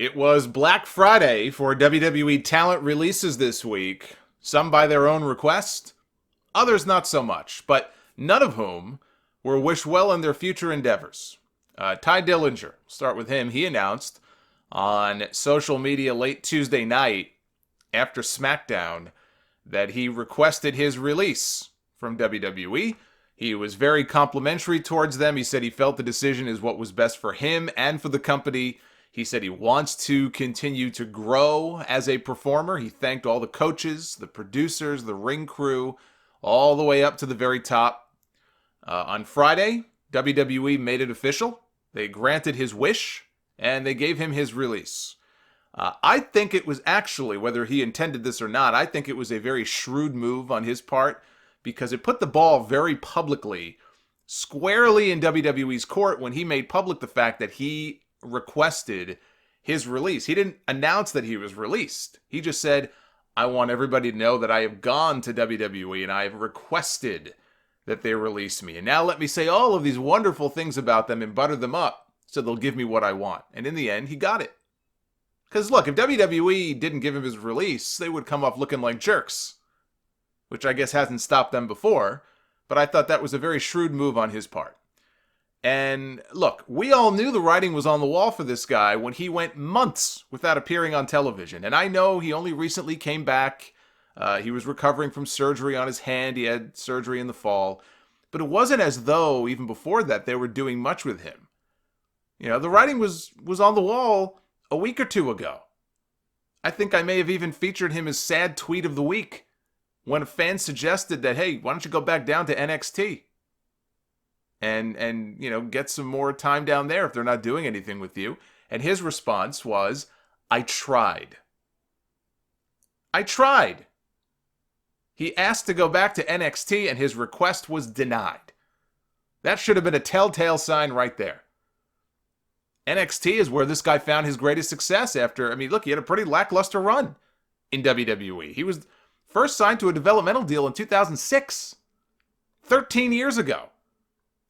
It was Black Friday for WWE talent releases this week, some by their own request, others not so much, but none of whom were wished well in their future endeavors. Ty Dillinger, start with him, he announced on social media late Tuesday night after SmackDown that he requested his release from WWE. He was very complimentary towards them. He said he felt the decision is what was best for him and for the company. He said he wants to continue to grow as a performer. He thanked all the coaches, the producers, the ring crew, all the way up to the very top. On Friday, WWE made it official. They granted his wish, and they gave him his release. I think it was actually, whether he intended this or not, I think it was a very shrewd move on his part because it put the ball very publicly, squarely in WWE's court when he made public the fact that he requested his release. He didn't announce that he was released. He just said, I want everybody to know that I have gone to WWE and I have requested that they release me. And now let me say all of these wonderful things about them and butter them up so they'll give me what I want. And in the end, he got it. Because look, if WWE didn't give him his release, they would come off looking like jerks, which I guess hasn't stopped them before. But I thought that was a very shrewd move on his part. And look, we all knew the writing was on the wall for this guy when he went months without appearing on television. And I know he only recently came back. He was recovering from surgery on his hand. He had surgery in the fall. But it wasn't as though, even before that, they were doing much with him. You know, the writing was on the wall a week or two ago. I think I may have even featured him as sad tweet of the week when a fan suggested that, hey, why don't you go back down to NXT? And you know, get some more time down there if they're not doing anything with you. And his response was, I tried. I tried. He asked to go back to NXT and his request was denied. That should have been a telltale sign right there. NXT is where this guy found his greatest success after, look, he had a pretty lackluster run in WWE. He was first signed to a developmental deal in 2006, 13 years ago.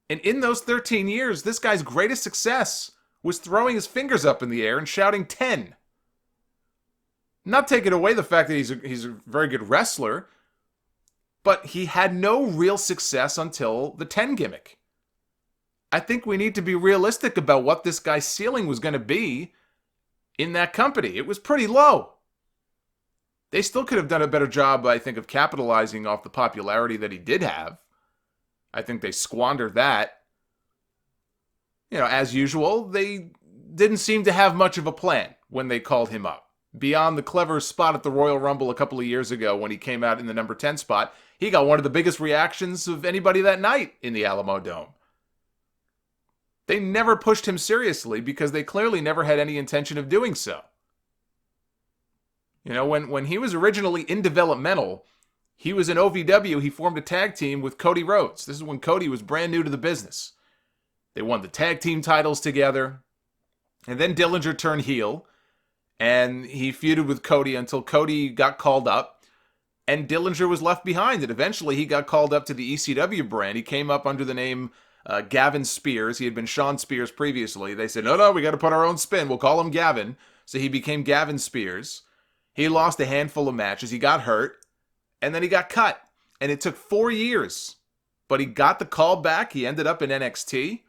And in those 13 years, this guy's greatest success was throwing his fingers up in the air and shouting 10. Not taking away the fact that he's a very good wrestler, but he had no real success until the 10 gimmick. I think we need to be realistic about what this guy's ceiling was going to be in that company. It was pretty low. They still could have done a better job, I think, of capitalizing off the popularity that he did have. I think they squandered that. You know, as usual, they didn't seem to have much of a plan when they called him up. Beyond the clever spot at the Royal Rumble a couple of years ago when he came out in the number 10 spot, he got one of the biggest reactions of anybody that night in the Alamo Dome. They never pushed him seriously because they clearly never had any intention of doing so. You know, when he was originally in developmental, he was in OVW, he formed a tag team with Cody Rhodes. This is when Cody was brand new to the business. They won the tag team titles together. And then Dillinger turned heel, and he feuded with Cody until Cody got called up, and Dillinger was left behind. And eventually he got called up to the ECW brand. He came up under the name Gavin Spears. He had been Sean Spears previously. They said, no, we got to put our own spin. We'll call him Gavin. So he became Gavin Spears. He lost a handful of matches. He got hurt. And then he got cut. And it took 4 years. But he got the call back. He ended up in NXT.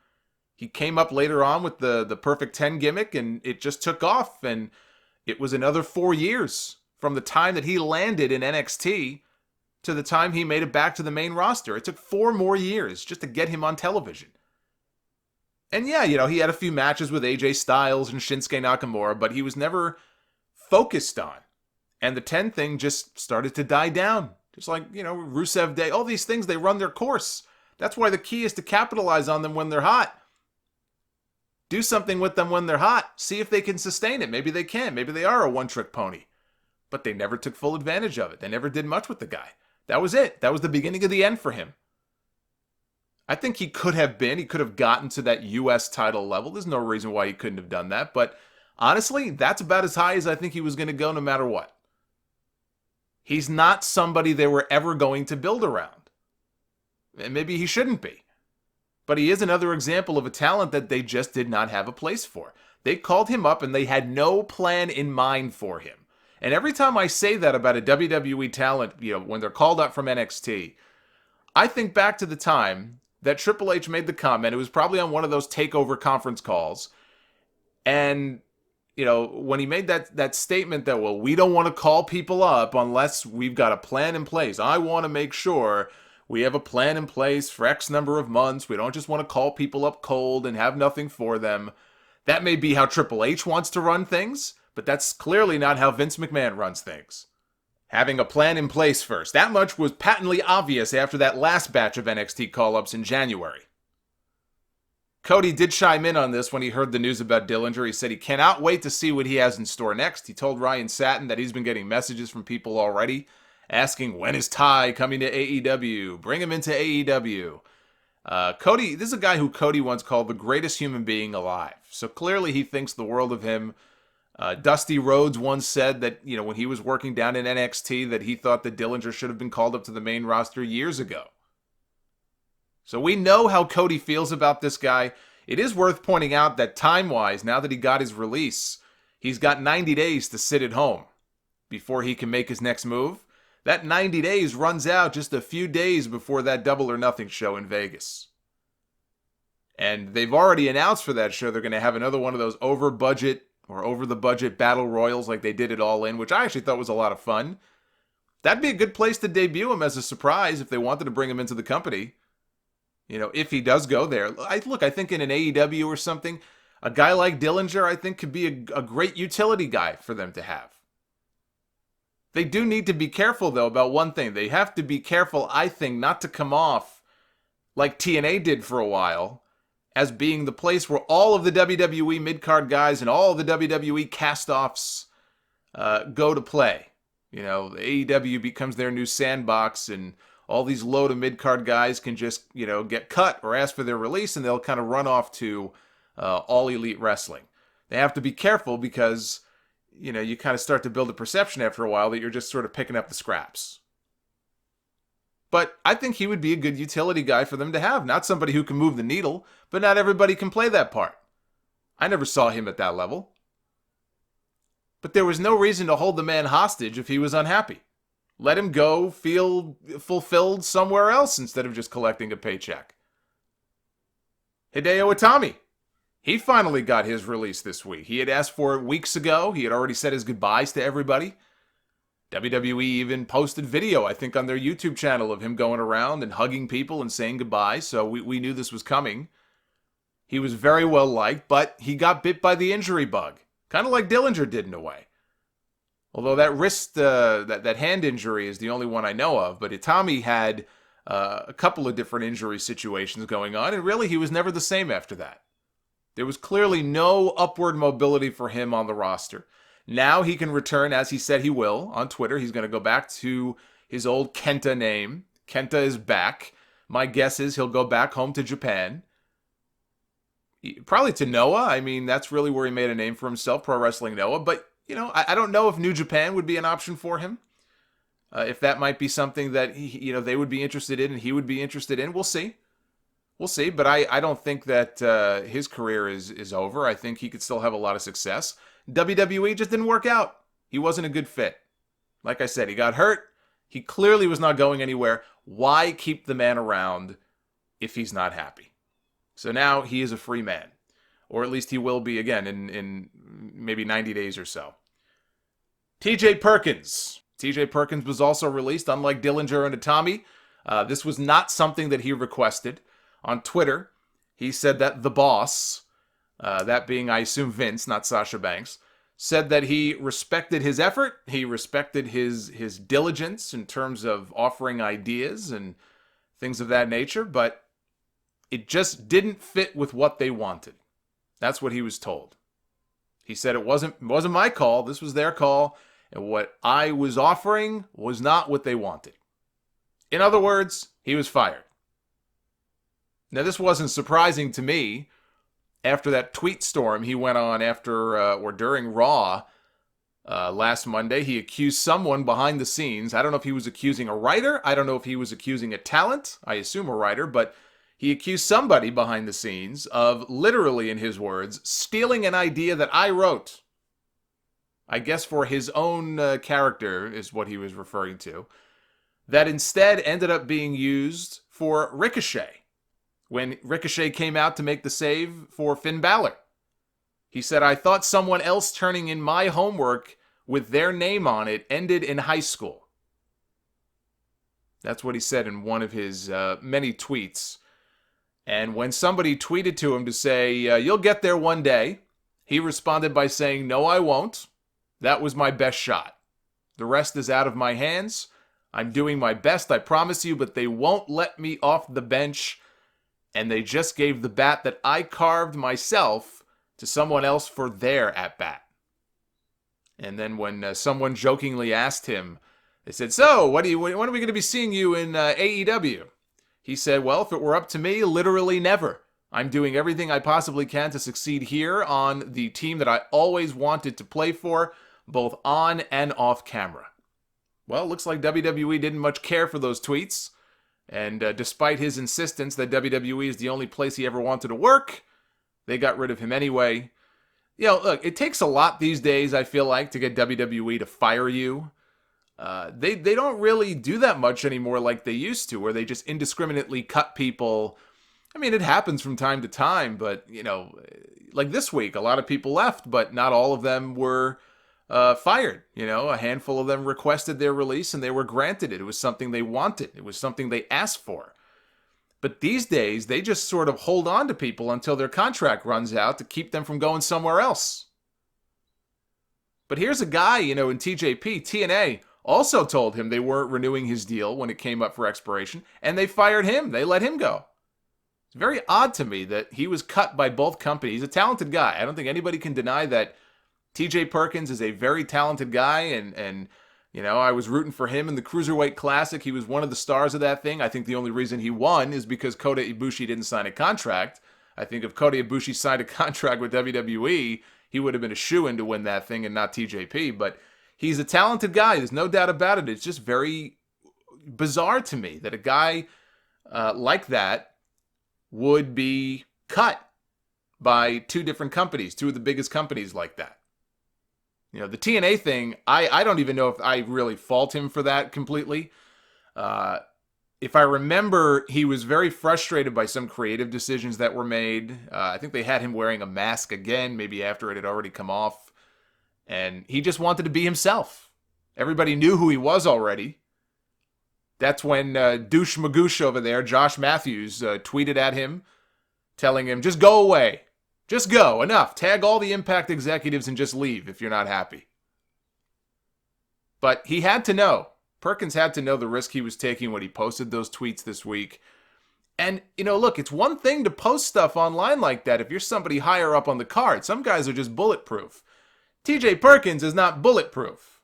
He came up later on with the Perfect 10 gimmick. And it just took off. And it was another 4 years from the time that he landed in NXT to the time he made it back to the main roster. It took 4 more years just to get him on television. And yeah, you know, he had a few matches with AJ Styles and Shinsuke Nakamura, but he was never focused on. And the 10 thing just started to die down. Just like, you know, Rusev Day, all these things, they run their course. That's why the key is to capitalize on them when they're hot. Do something with them when they're hot. See if they can sustain it. Maybe they can. Maybe they are a one-trick pony. But they never took full advantage of it. They never did much with the guy. That was it. That was the beginning of the end for him. I think he could have gotten to that U.S. title level. There's no reason why he couldn't have done that. But honestly, that's about as high as I think he was going to go no matter what. He's not somebody they were ever going to build around. And maybe he shouldn't be. But he is another example of a talent that they just did not have a place for. They called him up and they had no plan in mind for him. And every time I say that about a WWE talent, when they're called up from NXT, I think back to the time that Triple H made the comment. It was probably on one of those takeover conference calls. And, when he made that statement that, well, we don't want to call people up unless we've got a plan in place. I want to make sure we have a plan in place for X number of months. We don't just want to call people up cold and have nothing for them. That may be how Triple H wants to run things, but that's clearly not how Vince McMahon runs things. Having a plan in place first. That much was patently obvious after that last batch of NXT call-ups in January. Cody did chime in on this when he heard the news about Dillinger. He said he cannot wait to see what he has in store next. He told Ryan Satin that he's been getting messages from people already asking, when is Ty coming to AEW? Bring him into AEW. Cody, this is a guy who Cody once called the greatest human being alive. So clearly he thinks the world of him. Dusty Rhodes once said that, when he was working down in NXT, that he thought that Dillinger should have been called up to the main roster years ago. So we know how Cody feels about this guy. It is worth pointing out that time-wise, now that he got his release, he's got 90 days to sit at home before he can make his next move. That 90 days runs out just a few days before that Double or Nothing show in Vegas. And they've already announced for that show they're going to have another one of those over-budget or over-the-budget battle royals like they did at All In, which I actually thought was a lot of fun. That'd be a good place to debut him as a surprise if they wanted to bring him into the company. If he does go there. I think in an AEW or something, a guy like Dillinger, I think, could be a great utility guy for them to have. They do need to be careful, though, about one thing. They have to be careful, I think, not to come off like TNA did for a while, as being the place where all of the WWE mid-card guys and all of the WWE cast-offs go to play. AEW becomes their new sandbox, and all these low to mid-card guys can just, get cut or ask for their release, and they'll kind of run off to All Elite Wrestling. They have to be careful because, you kind of start to build a perception after a while that you're just sort of picking up the scraps. But I think he would be a good utility guy for them to have. Not somebody who can move the needle, but not everybody can play that part. I never saw him at that level. But there was no reason to hold the man hostage if he was unhappy. Let him go feel fulfilled somewhere else instead of just collecting a paycheck. Hideo Itami. He finally got his release this week. He had asked for it weeks ago. He had already said his goodbyes to everybody. WWE even posted video, I think, on their YouTube channel of him going around and hugging people and saying goodbye, so we knew this was coming. He was very well liked, but he got bit by the injury bug. Kind of like Dillinger did in a way. Although that wrist, that hand injury is the only one I know of, but Itami had a couple of different injury situations going on, and really he was never the same after that. There was clearly no upward mobility for him on the roster. Now he can return, as he said he will, on Twitter. He's going to go back to his old Kenta name. Kenta is back. My guess is he'll go back home to Japan. Probably to Noah. I mean, that's really where he made a name for himself, Pro Wrestling Noah. But, I don't know if New Japan would be an option for him. If that might be something that they would be interested in and he would be interested in. We'll see. We'll see. But I don't think that his career is over. I think he could still have a lot of success. WWE just didn't work out. He wasn't a good fit. Like I said, he got hurt. He clearly was not going anywhere. Why keep the man around if he's not happy? So now he is a free man. Or at least he will be again in maybe 90 days or so. TJ Perkins. TJ Perkins was also released, unlike Dillinger and Itami. This was not something that he requested. On Twitter, he said that the boss, that being, I assume, Vince, not Sasha Banks, said that he respected his effort, he respected his diligence in terms of offering ideas and things of that nature, but it just didn't fit with what they wanted. That's what he was told. He said it wasn't my call, this was their call, and what I was offering was not what they wanted. In other words, he was fired. Now, this wasn't surprising to me. After that tweet storm he went on or during Raw last Monday, he accused someone behind the scenes. I don't know if he was accusing a writer. I don't know if he was accusing a talent. I assume a writer, but he accused somebody behind the scenes of, literally in his words, stealing an idea that I wrote. I guess for his own character is what he was referring to. That instead ended up being used for Ricochet, when Ricochet came out to make the save for Finn Balor. He said, I thought someone else turning in my homework with their name on it ended in high school. That's what he said in one of his many tweets. And when somebody tweeted to him to say, you'll get there one day, he responded by saying, no, I won't. That was my best shot. The rest is out of my hands. I'm doing my best, I promise you, but they won't let me off the bench. And they just gave the bat that I carved myself to someone else for their at-bat. And then when someone jokingly asked him, they said, so, when are we going to be seeing you in AEW? He said, well, if it were up to me, literally never. I'm doing everything I possibly can to succeed here on the team that I always wanted to play for, both on and off camera. Well, looks like WWE didn't much care for those tweets. And despite his insistence that WWE is the only place he ever wanted to work, they got rid of him anyway. You know, look, it takes a lot these days, I feel like, to get WWE to fire you. They don't really do that much anymore like they used to, where they just indiscriminately cut people. I mean, it happens from time to time, but, you know, like this week, a lot of people left, but not all of them were fired. You know, a handful of them requested their release and they were granted it. It was something they wanted. It was something they asked for. But these days, they just sort of hold on to people until their contract runs out to keep them from going somewhere else. But here's a guy, you know, in TJP, TNA, also told him they weren't renewing his deal when it came up for expiration, and they fired him. They let him go. It's very odd to me that he was cut by both companies. He's a talented guy. I don't think anybody can deny that TJ Perkins is a very talented guy, and you know, I was rooting for him in the Cruiserweight Classic. He was one of the stars of that thing. I think the only reason he won is because Kota Ibushi didn't sign a contract. I think if Kota Ibushi signed a contract with WWE, he would have been a shoo-in to win that thing and not TJP. But he's a talented guy. There's no doubt about it. It's just very bizarre to me that a guy like that would be cut by two different companies, two of the biggest companies like that. You know, the TNA thing, I don't even know if I really fault him for that completely. If I remember, he was very frustrated by some creative decisions that were made. I think they had him wearing a mask again, maybe after it had already come off. And he just wanted to be himself. Everybody knew who he was already. That's when douche magoosh over there, Josh Matthews, tweeted at him, telling him, just go away. Just go. Enough. Tag all the Impact executives and just leave if you're not happy. But he had to know. Perkins had to know the risk he was taking when he posted those tweets this week. And, you know, look, it's one thing to post stuff online like that if you're somebody higher up on the card. Some guys are just bulletproof. TJ Perkins is not bulletproof.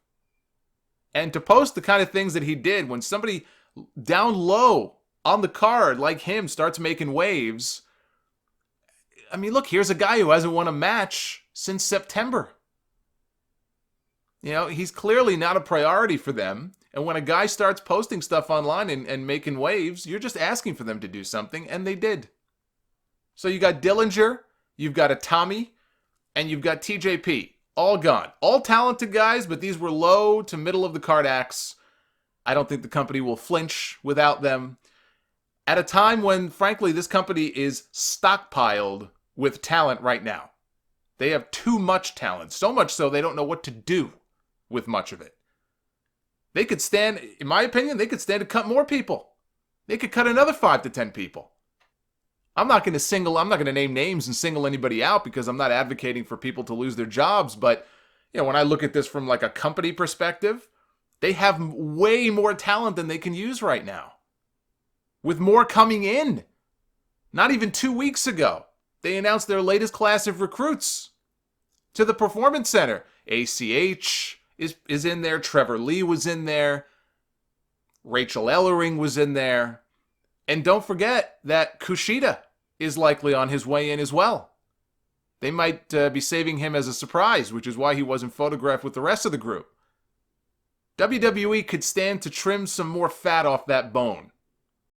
And to post the kind of things that he did when somebody down low on the card like him starts making waves. I mean, look, here's a guy who hasn't won a match since September. You know, he's clearly not a priority for them. And when a guy starts posting stuff online and making waves, you're just asking for them to do something, and they did. So you got Dillinger, you've got Itami, and you've got TJP. All gone. All talented guys, but these were low to middle of the card acts. I don't think the company will flinch without them. At a time when, frankly, this company is stockpiled with talent right now. They have too much talent. So much so they don't know what to do with much of it. They could stand, in my opinion, they could stand to cut more people. They could cut another 5 to 10 people. I'm not going to name names and single anybody out because I'm not advocating for people to lose their jobs. But, you know, when I look at this from like a company perspective, they have way more talent than they can use right now. With more coming in. Not even 2 weeks ago, they announced their latest class of recruits to the Performance Center. ACH is in there. Trevor Lee was in there. Rachel Ellering was in there. And don't forget that Kushida is likely on his way in as well. They might be saving him as a surprise, which is why he wasn't photographed with the rest of the group. WWE could stand to trim some more fat off that bone.